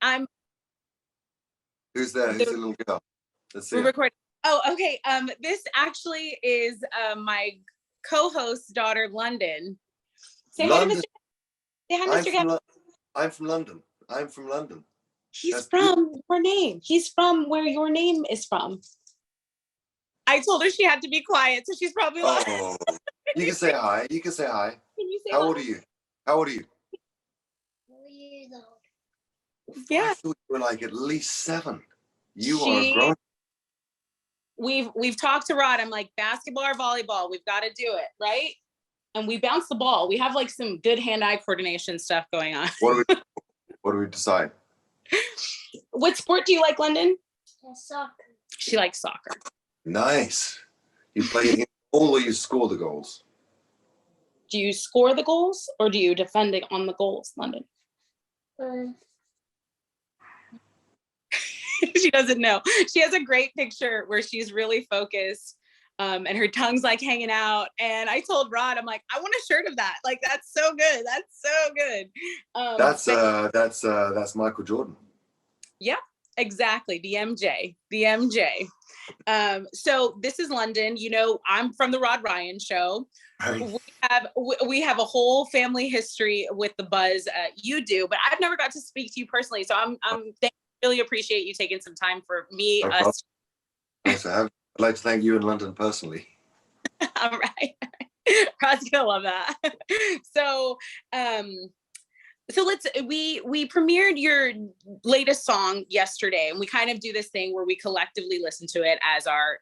I'm. Who's there? Who's the little girl? Let's see. We're recording. Oh, okay. This actually is my co-host's daughter, London. Say hi to Mr. Say hi, Mr. Gavin. I'm from London. I'm from London. He's from your name. He's from where your name is from. I told her she had to be quiet, so she's probably like. Oh, you can say hi. You can say hi. Can you say How hi? old are you? How old are you? 4 years old. Yeah. I thought you were like at least 7. You are a grown. We've talked to Rod. I'm like, basketball or volleyball, we've got to do it, right? And we bounce the ball. We have like some good hand-eye coordination stuff going on. What do we decide? What sport do you like, London? Soccer. She likes soccer. Nice. You play in goal or you score the goals? Do you score the goals or do you defend it on the goals, London? She doesn't know. She has a great picture where she's really focused and her tongue's like hanging out. And I told Rod, I'm like, I want a shirt of that. Like, that's so good. That's so good. That's Michael Jordan. Yeah, exactly. The MJ. So this is London. You know, I'm from the Rod Ryan Show. Right. We have a whole family history with the buzz. You do, but I've never got to speak to you personally. So I'm really appreciate you taking some time for me. No problem. Thanks for having me. I'd like to thank you in London personally. All right. Rod's gonna love that. So we premiered your latest song yesterday, and we kind of do this thing where we collectively listen to it as our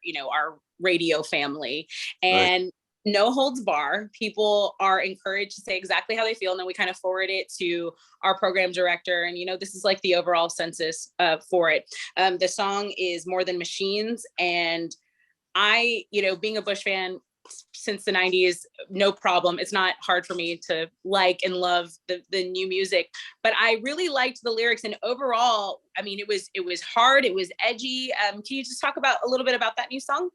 radio family, and right. No holds bar. People are encouraged to say exactly how they feel, and then we kind of forward it to our program director. And this is like the overall census for it. The song is More Than Machines, and I, being a Bush fan since the 90s, no problem. It's not hard for me to like and love the new music, but I really liked the lyrics, and overall, I mean, it was hard, it was edgy. Can you just talk about a little bit about that new song?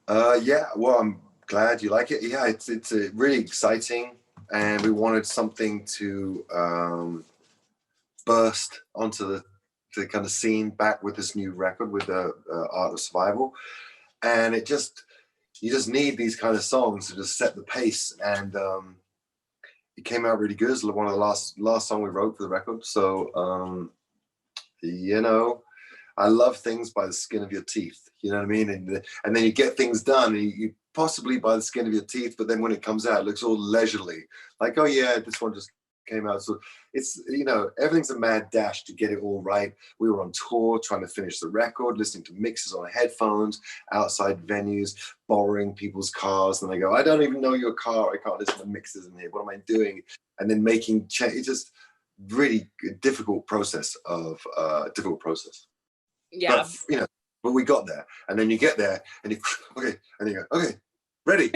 Yeah, well, I'm glad you like it. Yeah, it's really exciting, and we wanted something to burst onto the kind of scene back with this new record with the Art of Survival, and you just need these kind of songs to just set the pace, and it came out really good. It's one of the last song we wrote for the record. So I love things by the skin of your teeth. You know what I mean? And then you get things done, and you possibly by the skin of your teeth, but then when it comes out, it looks all leisurely. Like, oh yeah, this one just came out. So it's, everything's a mad dash to get it all right. We were on tour trying to finish the record, listening to mixes on headphones, outside venues, borrowing people's cars. And they go, I don't even know your car. I can't listen to mixes in here. What am I doing? And then making change. It's just really difficult process. Yeah. But we got there. And then you get there and you go, okay, ready.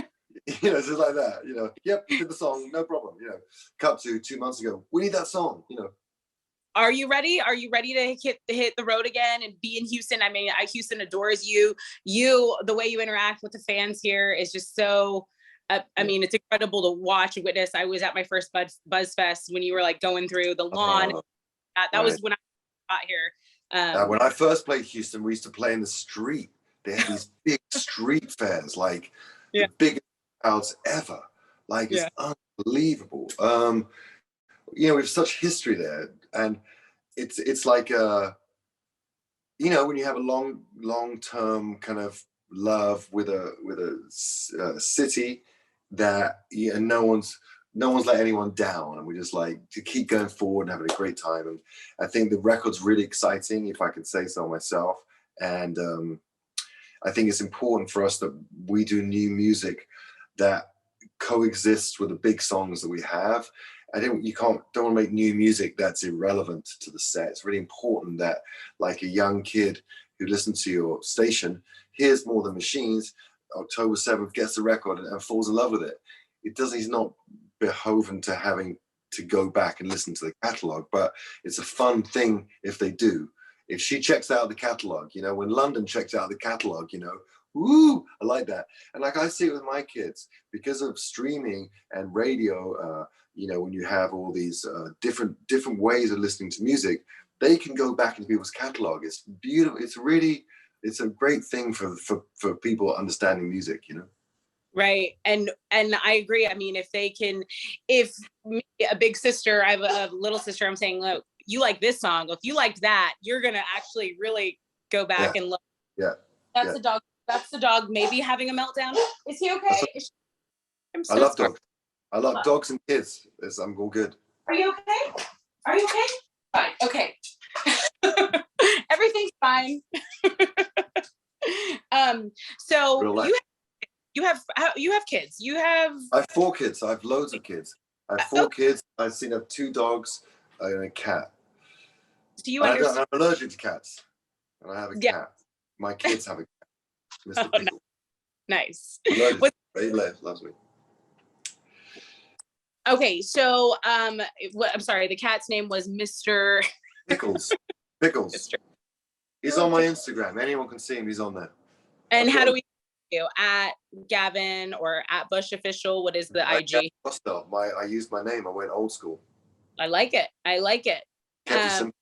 Just like that, yep, did the song, no problem, cut to 2 months ago, we need that song, Are you ready? Are you ready to hit the road again and be in Houston? I mean, Houston adores you. The way you interact with the fans here is just so, I mean, it's incredible to watch and witness. I was at my first Buzz Fest when you were like going through the lawn. That right. was when I got here. When I first played Houston, we used to play in the street. They had these big street fairs, like the biggest crowds ever. Like, it's unbelievable. We have such history there, and it's like when you have a long-term kind of love with a city that no one's let anyone down, and we just like to keep going forward and having a great time. And I think the record's really exciting, if I could say so myself. And I think it's important for us that we do new music that coexists with the big songs that we have. I think don't want to make new music that's irrelevant to the set. It's really important that, like, a young kid who listens to your station hears More Than Machines, October 7th, gets the record and falls in love with it. He's not beholden to having to go back and listen to the catalog, but it's a fun thing if they do. If she checks out the catalog, when London checks out the catalog, Woo! I like that. And like I see it with my kids, because of streaming and radio, you know, when you have all these different ways of listening to music, they can go back into people's catalog. It's beautiful. It's a great thing for people understanding music, you know? Right. And I agree. I mean, if me, a big sister, I have a little sister, I'm saying, look, you like this song. If you liked that, you're going to actually really go back and look. Yeah. That's the dog. That's the dog maybe having a meltdown. Is he okay? I'm so I love sorry. dogs. I love dogs and kids. I'm all good. Are you okay? Are you okay? Fine. Okay. Everything's fine. So you have kids. You have. I have 4 kids. I have loads of kids. I have 4 kids. I've seen 2 dogs and a cat. Do you understand? I'm allergic to cats, and I have a cat. My kids have a cat. Mr. Pickle. Nice. He loves me. Okay, so I'm sorry. The cat's name was Mr. Pickles. Pickles. He's on my Instagram. Anyone can see him. He's on there. And how do we you at Gavin or at Bush Official? What is the IG? Rossdale. I used my name. I went old school. I like it. I like it. Kept it simple.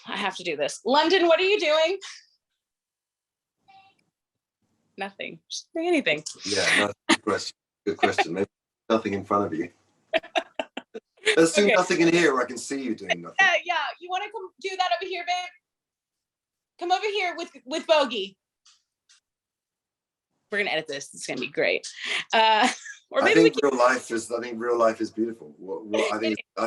I have to do this. London, what are you doing? Nothing. Just say anything. Yeah, no, good question. Good question. Maybe nothing in front of you. There's nothing in here where I can see you doing nothing. Yeah. You want to come do that over here, babe? Come over here with Bogey. We're gonna edit this. It's gonna be great. Or maybe I think real life is beautiful. I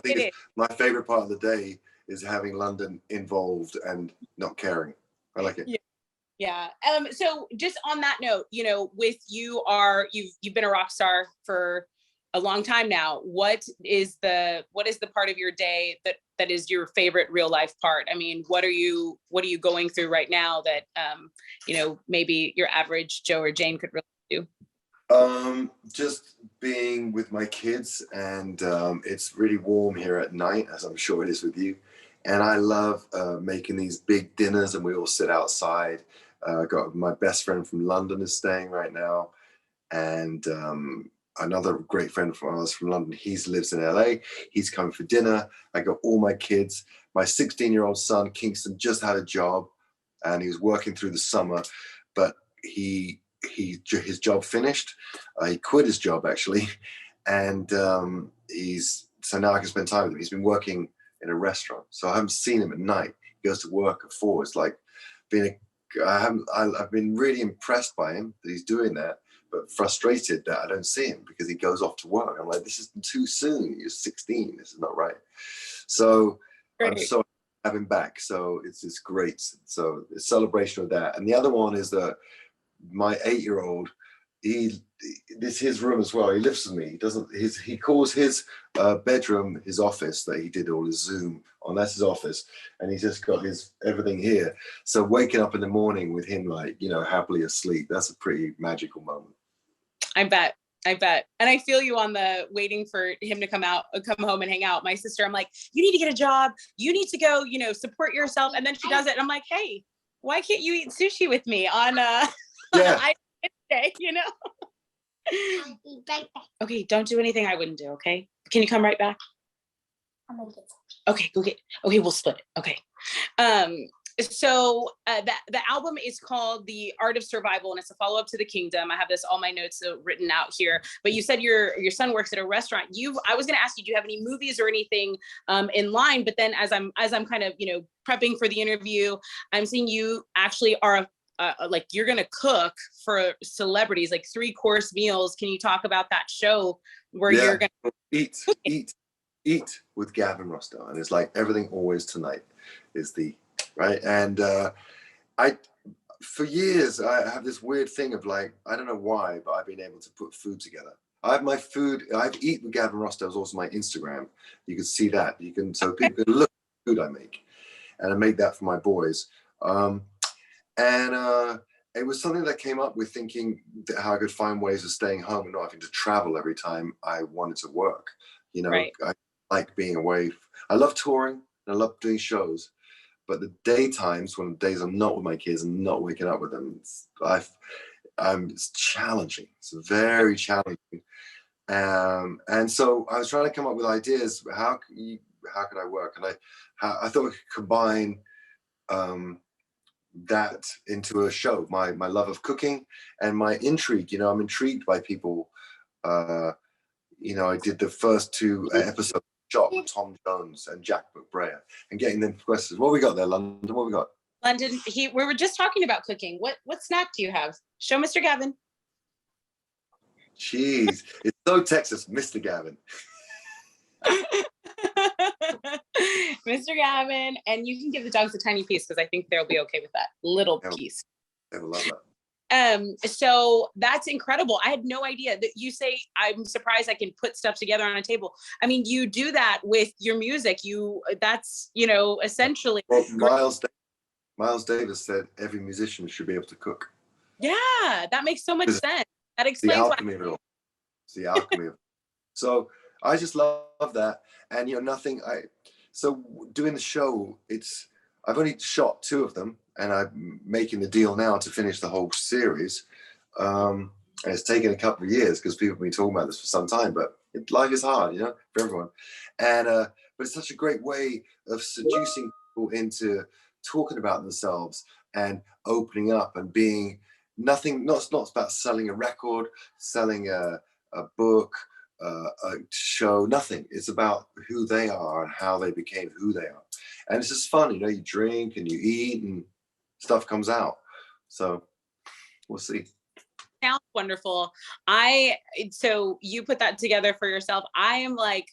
think my favorite part of the day is having London involved and not caring. I like it. Yeah. So just on that note, you know, with you've been a rock star for a long time now. What is the part of your day that is your favorite real life part? I mean, what are you going through right now that you know, maybe your average Joe or Jane could really do? Just being with my kids, and it's really warm here at night, as I'm sure it is with you. And I love making these big dinners, and we all sit outside. Got my best friend from London is staying right now, and another great friend from ours from London. He lives in LA. He's coming for dinner. I got all my kids. My 16-year-old son Kingston just had a job, and he was working through the summer, but his job finished. He quit his job actually, and so now I can spend time with him. He's been working in a restaurant, so I haven't seen him at night. He goes to work at 4. It's like I've been really impressed by him that he's doing that, but frustrated that I don't see him because he goes off to work. I'm like, this is too soon. You're 16. This is not right. So I'm so happy to have him back. So it's great. So it's celebration of that. And the other one is that my 8-year-old, this is his room as well. He lives with me. He calls his bedroom his office that he did all his Zoom on. That's his office, and he's just got his everything here. So waking up in the morning with him, like, you know, happily asleep, that's a pretty magical moment. I bet. And I feel you on the waiting for him to come home and hang out. My sister, I'm like, you need to get a job. You need to go, you know, support yourself. And then she does it. And I'm like, hey, why can't you eat sushi with me on day, you know? I'll be right back. Okay, don't do anything I wouldn't do, okay? Can you come right back? I'm gonna get Okay, okay, we'll split it. Okay. So the album is called The Art of Survival, and it's a follow-up to The Kingdom. I have all my notes written out here, but you said your son works at a restaurant. I was going to ask you, do you have any movies or anything in line? But then as I'm kind of, you know, prepping for the interview, I'm seeing you actually are like you're going to cook for celebrities, like 3-course meals. Can you talk about that show where you're going to eat with Gavin Rossdale? And it's like Everything Always Tonight is the right. And for years I have this weird thing of like, I don't know why, but I've been able to put food together. I have my food. I've eaten with Gavin Rossdale is also my Instagram. You can see that. So people can look at the food I make, and I make that for my boys. And it was something that came up with thinking how I could find ways of staying home and not having to travel every time I wanted to work. You know, right. I like being away. I love touring and I love doing shows, But the daytimes, when the days I'm not with my kids and not waking up with them, it's challenging. It's very challenging. And so I was trying to come up with ideas. How could I work? And I thought we could combine that into a show. My love of cooking and my intrigue. I'm intrigued by people. I did the first 2 episodes shot with Tom Jones and Jack McBrayer and getting them questions. What we got there, London? What we got? London, we were just talking about cooking. What snack do you have? Show Mr. Gavin. Jeez, it's so Texas, Mr. Gavin. Mr. Gavin, and you can give the dogs a tiny piece because I think they'll be okay with that little piece. They will love that. So that's incredible. I had no idea that you say, I'm surprised I can put stuff together on a table. I mean, you do that with your music. That's essentially. Well, Miles Davis said every musician should be able to cook. Yeah, that makes so much sense. That explains the alchemy of it all. It's the alchemy of it. So I just love that. And so doing the show, I've only shot 2 of them, and I'm making the deal now to finish the whole series. And it's taken a couple of years because people have been talking about this for some time, but life is hard, for everyone. And but it's such a great way of seducing people into talking about themselves and opening up and being not about selling a record, selling a book, a show, nothing. It's about who they are and how they became who they are. And it's just fun, you drink and you eat and stuff comes out. So we'll see. Sounds wonderful. So you put that together for yourself. I am like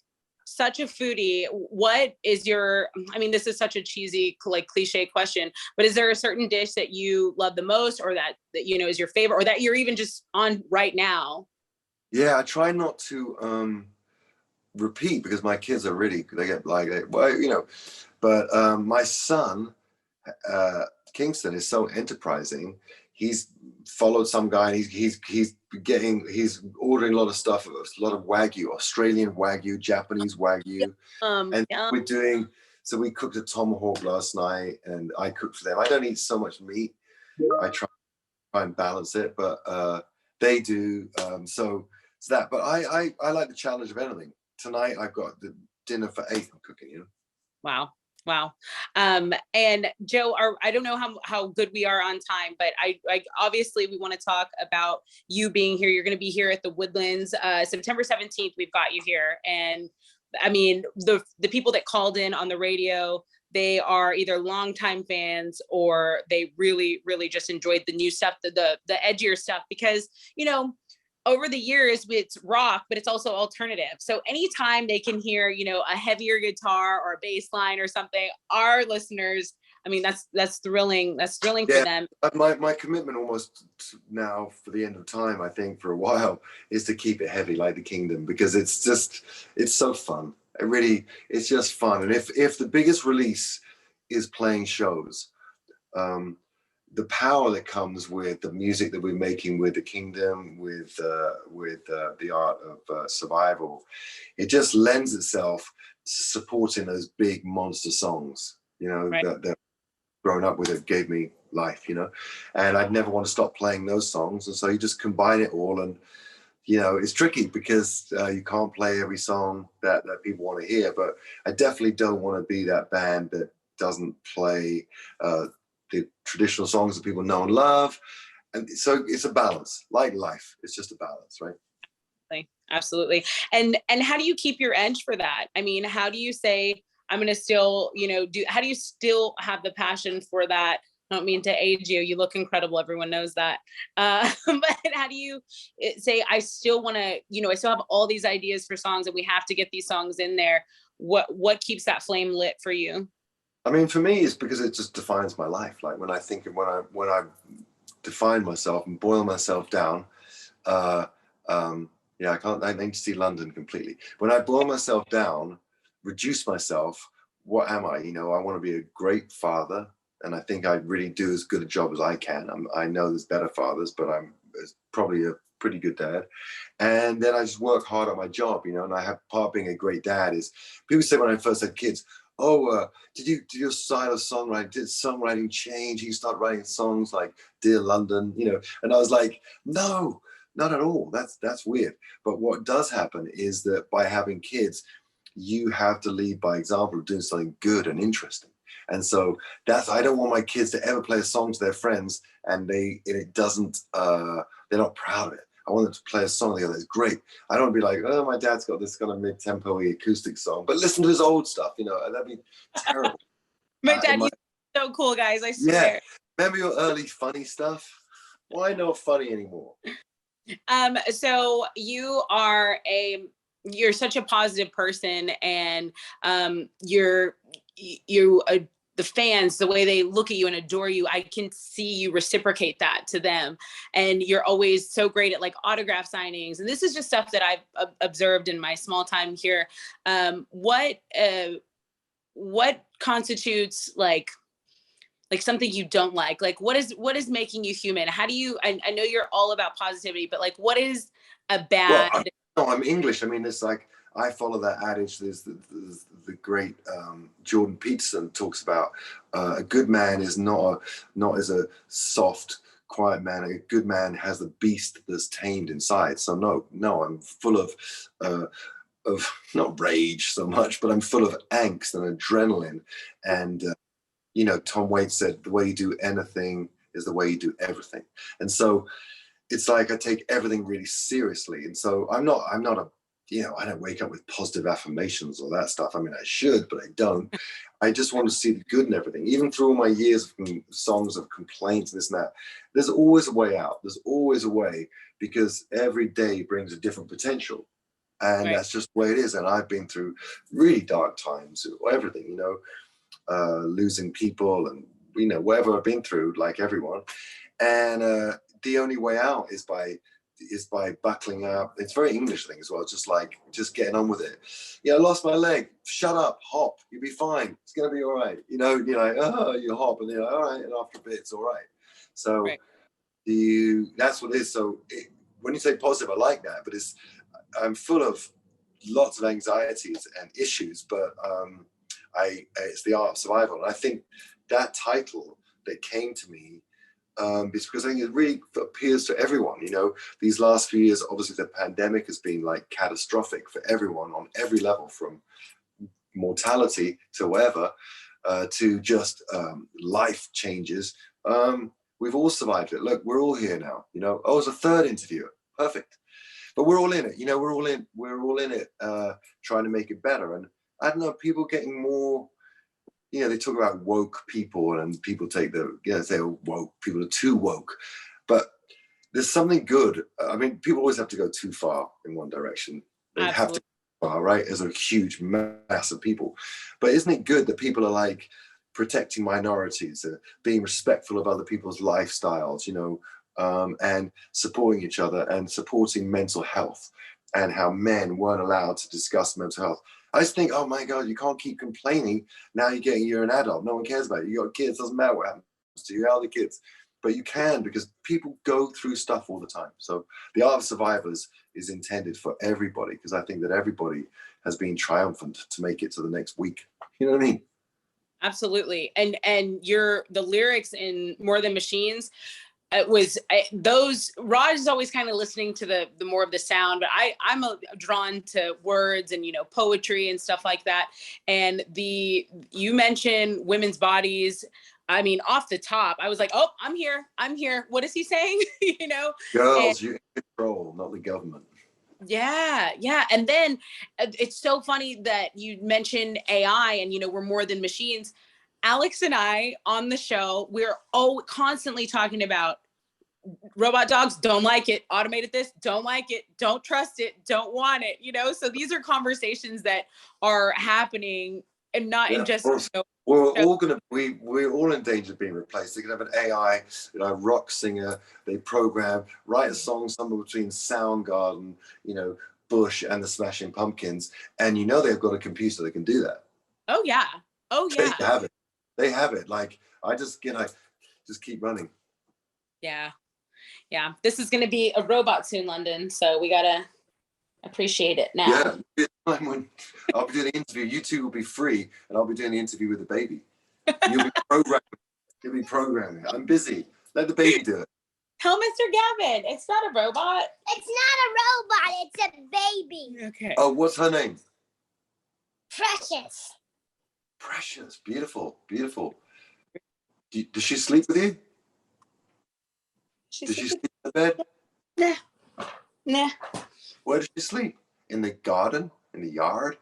such a foodie. What is this is such a cheesy, cliche question, but is there a certain dish that you love the most, or that is your favorite, or that you're even just on right now? Yeah, I try not to repeat because my kids are really, they get but my son, Kingston, is so enterprising. He's followed some guy, and he's ordering a lot of stuff, a lot of Wagyu, Australian Wagyu, Japanese Wagyu. And so we cooked a tomahawk last night, and I cooked for them. I don't eat so much meat. I try and balance it, but they do. So it's that. But I like the challenge of anything. Tonight I've got the dinner for 8 I'm cooking, Wow. And Joe, I don't know how good we are on time, but I obviously we want to talk about you being here. You're going to be here at the Woodlands, September 17th. We've got you here. And I mean, the people that called in on the radio, they are either longtime fans or they really, really just enjoyed the new stuff, the edgier stuff, because, over the years it's rock, but it's also alternative. So anytime they can hear, a heavier guitar or a bass line or something, our listeners, I mean, that's thrilling. That's thrilling for them. My commitment almost now for the end of time, I think for a while, is to keep it heavy like the Kingdom, because it's so fun. It's just fun. And if the biggest release is playing shows, the power that comes with the music that we're making with the Kingdom, with the art of survival, it just lends itself to supporting those big monster songs, right, that grown up with it, gave me life, and I'd never want to stop playing those songs. And so you just combine it all, and it's tricky because you can't play every song that people want to hear, but I definitely don't want to be that band that doesn't play the traditional songs that people know and love. And so it's a balance, like life. It's just a balance, right? Absolutely. And how do you keep your edge for that? I mean, how do you say, I'm going to still, how do you still have the passion for that? I don't mean to age you. You look incredible. Everyone knows that. But how do you say, I still want to, I still have all these ideas for songs and we have to get these songs in there. What keeps that flame lit for you? I mean, for me, it's because it just defines my life. Like when I think of when I define myself and boil myself down, I need to see London completely. When I boil myself down, reduce myself, what am I? I want to be a great father, and I think I really do as good a job as I can. I know there's better fathers, but I'm probably a pretty good dad. And then I just work hard at my job, and I have part of being a great dad is, people say when I first had kids, did your style of songwriting, did songwriting change? You start writing songs like Dear London, you know? And I was like, no, not at all. That's weird. But what does happen is that by having kids, you have to lead by example of doing something good and interesting. And so I don't want my kids to ever play a song to their friends and it doesn't, they're not proud of it. I want them to play a song together that's great. I don't want to be like, oh, my dad's got this kind of mid-tempo-y acoustic song, but listen to his old stuff, you know, that'd be terrible. My dad used to be so cool, guys, I swear. Yeah, remember your early funny stuff? Why not funny anymore? So you're such a positive person, and the fans, the way they look at you and adore you, I can see you reciprocate that to them. And you're always so great at like autograph signings. And this is just stuff that I've observed in my small time here. What constitutes like something you don't like? Like what is making you human? How do you, I know you're all about positivity, but like what is a bad? Well, I'm English. I mean, it's like, I follow that adage. There's the great Jordan Peterson talks about a good man is not as a soft, quiet man. A good man has the beast that's tamed inside. So no, I'm full of not rage so much, but I'm full of angst and adrenaline. And you know, Tom Waits said, the way you do anything is the way you do everything. And so it's like I take everything really seriously. And so I'm not a, you know, I don't wake up with positive affirmations or that stuff. I mean, I should, but I don't. I just want to see the good in everything. Even through all my years of songs of complaints and this and that, there's always a way out. There's always a way, because every day brings a different potential. And that's just the way it is. And I've been through really dark times, everything, you know, losing people and, you know, whatever I've been through, like everyone. And the only way out is by buckling up. It's a very English thing as well, just getting on with it. Yeah, I lost my leg. Shut up, hop. You'll be fine. It's gonna be all right. You know, you're like, oh, you hop, and you're like, all right, and after a bit, it's all right. So that's what it is. So when you say positive, I like that, but I'm full of lots of anxieties and issues, but it's the art of survival. And I think that title that came to me, because I think it really appeals to everyone. You know, these last few years, obviously the pandemic has been like catastrophic for everyone on every level, from mortality to whatever, to just life changes. We've all survived it. Look, we're all here now. You know, I was a third interviewer. Perfect. But we're all in it. You know, we're all in it, trying to make it better. And I don't know, people getting more, you know, they talk about woke people, and people take say, oh, woke people are too woke, but there's something good. I mean, people always have to go too far in one direction. They have to go far, right? As a huge mass of people. But isn't it good that people are like protecting minorities, being respectful of other people's lifestyles, you know, and supporting each other and supporting mental health, and how men weren't allowed to discuss mental health. I just think, oh my God, you can't keep complaining. Now you're an adult. No one cares about you. You got kids, doesn't matter what happens to you, how the kids. But you can, because people go through stuff all the time. So the art of survivors is intended for everybody, because I think that everybody has been triumphant to make it to the next week. You know what I mean? Absolutely. And the lyrics in More Than Machines, Raj is always kind of listening to the more of the sound, but I'm drawn to words and, you know, poetry and stuff like that. And you mentioned women's bodies. I mean, off the top, I was like, oh, I'm here. What is he saying? You know, girls, you're in control, not the government. Yeah. And then it's so funny that you mentioned AI and, you know, we're more than machines. Alex and I on the show, we're constantly talking about robot dogs, don't like it, automated this, don't like it, don't trust it, don't want it, you know? So these are conversations that are happening, and not in just, you know, we're all in danger of being replaced. They can have an AI, you know, rock singer, they program, write a song somewhere between Soundgarden, you know, Bush and the Smashing Pumpkins, and you know they've got a computer that can do that. Oh yeah. They have it. Like, I just, you know, just keep running. Yeah. This is going to be a robot soon, London. So we got to appreciate it now. Yeah. time when I'll be doing the interview. You two will be free, and I'll be doing the interview with the baby. You'll be programming. You'll be programming. I'm busy. Let the baby do it. Tell Mr. Gavin, it's not a robot. It's not a robot. It's a baby. Okay. Oh, what's her name? Precious. Precious. Beautiful. Beautiful. Does she sleep with you? Does she sleep in the bed? Nah. Where does she sleep? In the garden? In the yard?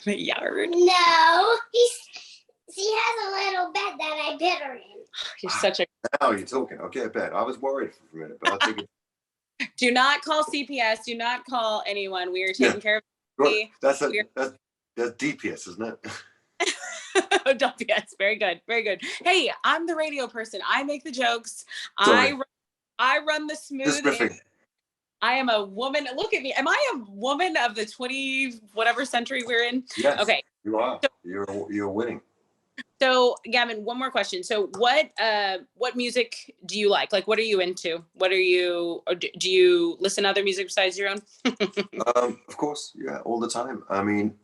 The yard. No, she has a little bed that I put her in. You're such a. Now you're talking. Okay, I bet. I was worried for a minute, but I'll take it. Do not call CPS. Do not call anyone. We are taking care of you. That's DPS, isn't it? DPS. Very good. Very good. Hey, I'm the radio person. I make the jokes. Sorry. I run the smooth. I am a woman. Look at me. Am I a woman of the 20 whatever century we're in? Yes. Okay. You are. So, you're winning. So, Gavin, one more question. So, what music do you like? Like, what are you into? What are you? Or do you listen to other music besides your own? Of course, yeah, all the time. I mean,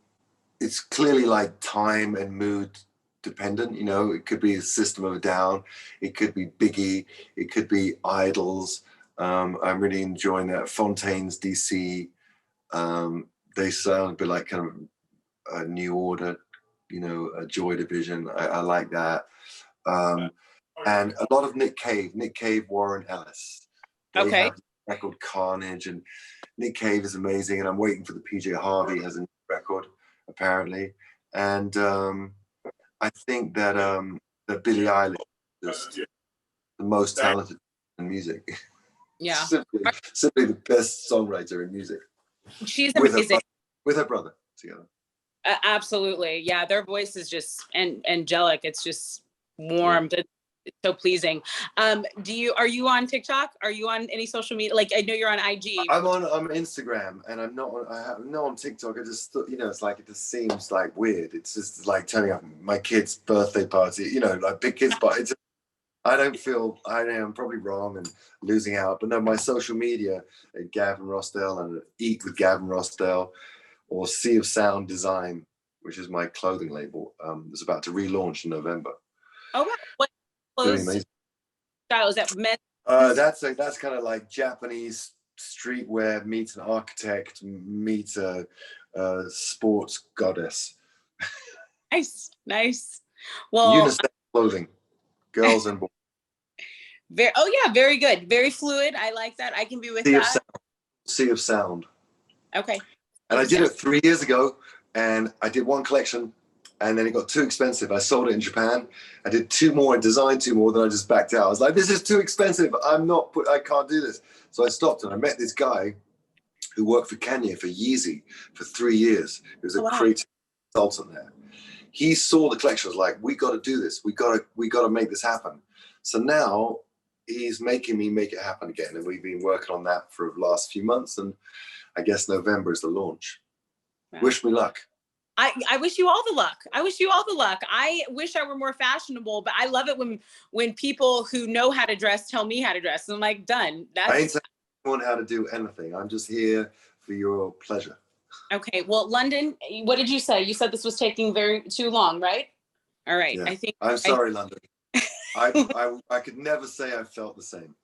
it's clearly like time and mood dependent. You know, it could be a System of a Down, it could be Biggie, it could be Idols. I'm really enjoying that. Fontaine's DC. They sound a bit like kind of a New Order, you know, a Joy Division. I like that. And a lot of Nick Cave, Warren Ellis. They have the record Carnage, and Nick Cave is amazing. And I'm waiting for the PJ Harvey has a new record apparently. And I think that that Billie Eilish is just the most talented in music. Yeah, simply the best songwriter in music. She's amazing. With her brother together. Absolutely, yeah. Their voice is just angelic. It's just warm. Yeah. It's so pleasing. Are you on TikTok? Are you on any social media? Like, I know you're on IG. I'm on Instagram, and I'm not on TikTok. I just thought, you know, it's like, it just seems like weird. It's just like turning up my kid's birthday party, you know, like big kids party. I'm probably wrong and losing out, but no, my social media at Gavin Rossdale and Eat with Gavin Rossdale, or Sea of Sound Design, which is my clothing label, is about to relaunch in November. Oh, what clothes style is that? Men? That's kind of like Japanese streetwear meets an architect meets a sports goddess. Nice. Well, unisex clothing, girls and boys. Very good. Very fluid. I like that. I can be with Sea of Sound. Okay. And I did it 3 years ago, and I did one collection, and then it got too expensive. I sold it in Japan. I did two more and designed two more, then I just backed out. I was like, this is too expensive. I can't do this. So I stopped, and I met this guy who worked for Kenya for Yeezy for 3 years. He was a creative consultant there. He saw the collection, was like, we got to do this. We got to make this happen. So now he's making me make it happen again. And we've been working on that for the last few months. And I guess November is the launch. Wow. Wish me luck. I wish you all the luck. I wish I were more fashionable, but I love it when people who know how to dress tell me how to dress. And I'm like, done. I ain't telling anyone how to do anything. I'm just here for your pleasure. Okay. Well, London, what did you say? You said this was taking too long, right? All right. Yeah. I'm sorry, London. I could never say I felt the same.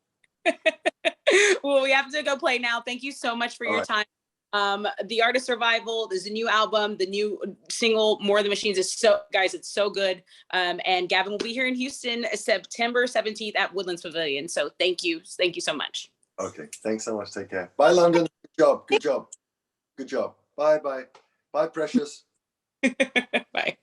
Well, we have to go play now. Thank you so much for your time. The Art of Survival, there's a new album, the new single, More Than Machines, is it's so good. And Gavin will be here in Houston, September 17th at Woodlands Pavilion. So thank you so much. Okay, thanks so much. Take care. Bye, London. Good job. Bye, Precious. Bye.